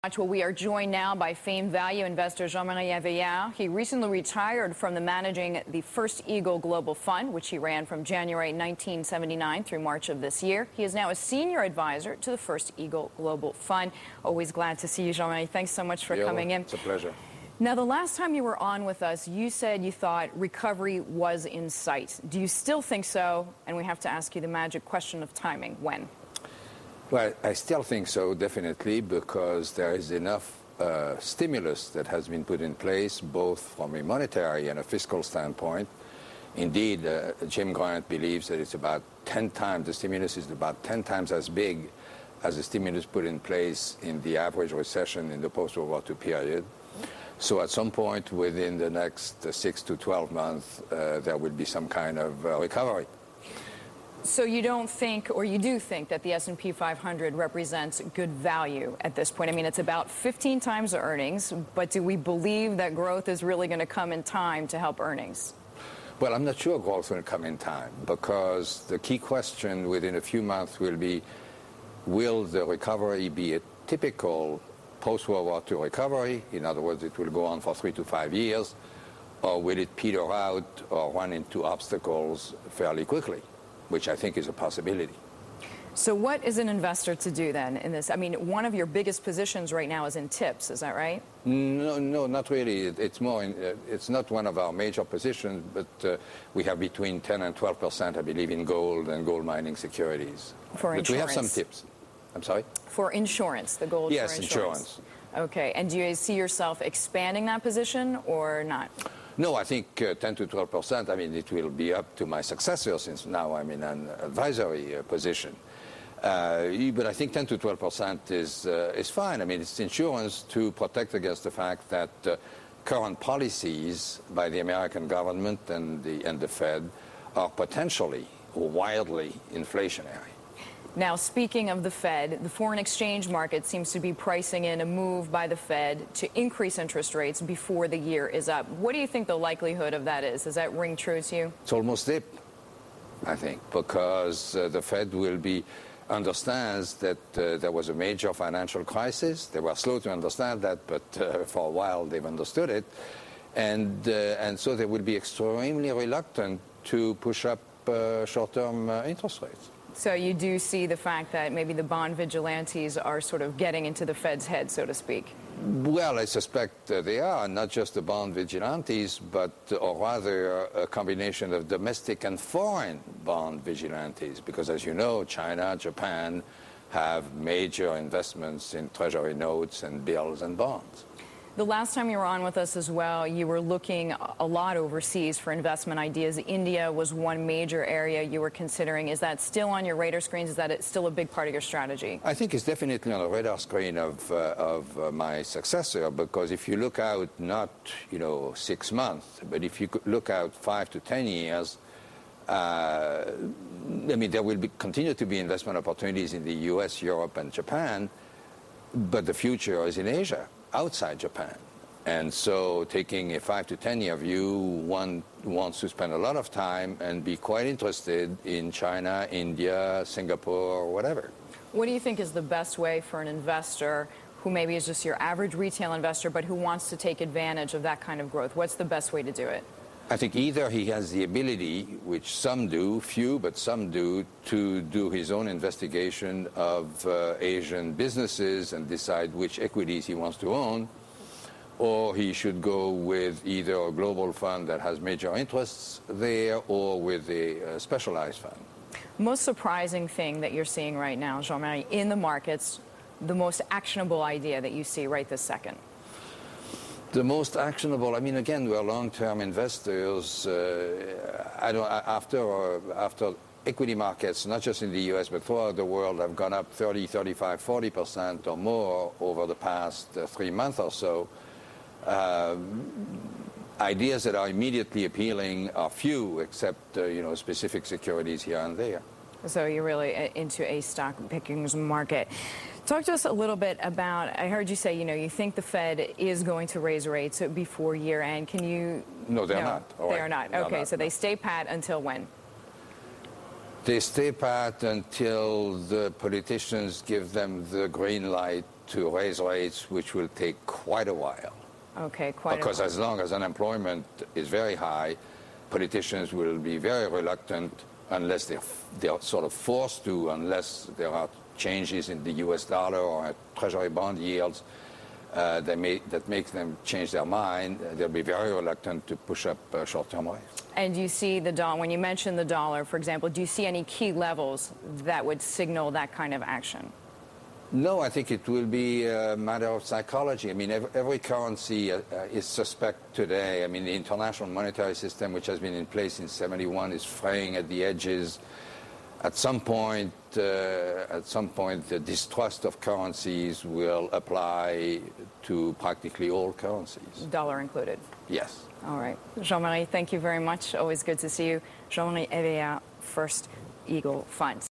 Well, we are joined now by famed value investor Jean-Marie Eveillard. He recently retired from managing the First Eagle Global Fund, which he ran from January 1979 through March of this year. He is now a senior advisor to the First Eagle Global Fund. Always glad to see you, Jean-Marie. Thanks so much for coming in. It's a pleasure. Now, the last time you were on with us, you said you thought recovery was in sight. Do you still think so? And we have to ask you the magic question of timing. When? Well, I still think so, definitely, because there is enough stimulus that has been put in place, both from a monetary and a fiscal standpoint. Indeed, Jim Grant believes that it's about 10 times, the stimulus is about 10 times as big as the stimulus put in place in the average recession in the post-World War II period. So at some point within the next 6 to 12 months, there will be some kind of recovery. So you don't think, or you do think, that the S&P 500 represents good value at this point? I mean, it's about 15 times the earnings, but do we believe that growth is really going to come in time to help earnings? Well, I'm not sure growth will come in time, because the key question within a few months will be, will the recovery be a typical post-World War II recovery? In other words, it will go on for 3 to 5 years, or will it peter out or run into obstacles fairly quickly, which I think is a possibility. So what is an investor to do then in this? I mean, one of your biggest positions right now is in tips, is that right? No, not really. It's more, it's not one of our major positions, but we have between 10 and 12%, I believe, in gold and gold mining securities. For insurance? But we have some tips. I'm sorry? For insurance, the gold for insurance? Yes, insurance. Okay, and do you see yourself expanding that position or not? No, I think 10 to 12%, I mean, it will be up to my successor, since now I'm in an advisory position. But I think 10 to 12% is fine. I mean, it's insurance to protect against the fact that current policies by the American government and the Fed are potentially or wildly inflationary. Now, speaking of the Fed, the foreign exchange market seems to be pricing in a move by the Fed to increase interest rates before the year is up. What do you think the likelihood of that is? Does that ring true to you? It's almost it, I think, because the Fed understands that there was a major financial crisis. They were slow to understand that, but for a while they've understood it. And so they will be extremely reluctant to push up short-term interest rates. So you do see the fact that maybe the bond vigilantes are sort of getting into the Fed's head, so to speak? Well, I suspect they are, not just the bond vigilantes, but or rather a combination of domestic and foreign bond vigilantes, because as you know, China, Japan have major investments in treasury notes and bills and bonds. The last time you were on with us as well, you were looking a lot overseas for investment ideas. India was one major area you were considering. Is that still on your radar screens? Is that still a big part of your strategy? I think it's definitely on the radar screen of my successor, because if you look out not 6 months, but if you look out 5 to 10 years, I mean, there will continue to be investment opportunities in the U.S., Europe, and Japan, but the future is in Asia, outside Japan. And so taking a 5 to 10 year view, one wants to spend a lot of time and be quite interested in China, India, Singapore, or whatever. What do you think is the best way for an investor who maybe is just your average retail investor, but who wants to take advantage of that kind of growth? What's the best way to do it? I think either he has the ability, which some do, few, but some do, to do his own investigation of Asian businesses and decide which equities he wants to own, or he should go with either a global fund that has major interests there or with a specialized fund. Most surprising thing that you're seeing right now, Jean-Marie, in the markets, the most actionable idea that you see right this second? The most actionable, I mean, again, we're long-term investors. After equity markets, not just in the U.S., but throughout the world, have gone up 30, 35, 40% or more over the past 3 months or so, ideas that are immediately appealing are few, except, specific securities here and there. So you're really into a stock pickings market. Talk to us a little bit about, I heard you say, you think the Fed is going to raise rates before year end. Can you? No, they're not. They are not. Okay, so they stay pat until when? They stay pat until the politicians give them the green light to raise rates, which will take quite a while. Okay, quite because a while. as long as unemployment is very high, politicians will be very reluctant unless they're sort of forced to, unless there are changes in the U.S. dollar or Treasury bond yields that makes them change their mind. They'll be very reluctant to push up short-term rates. And do you see the dollar, when you mention the dollar, for example, do you see any key levels that would signal that kind of action? No, I think it will be a matter of psychology. I mean, every currency is suspect today. I mean, the international monetary system, which has been in place since '71, is fraying at the edges. At some point, the distrust of currencies will apply to practically all currencies. Dollar included. Yes. All right. Jean-Marie, thank you very much. Always good to see you. Jean-Marie Eveillard, First Eagle Funds.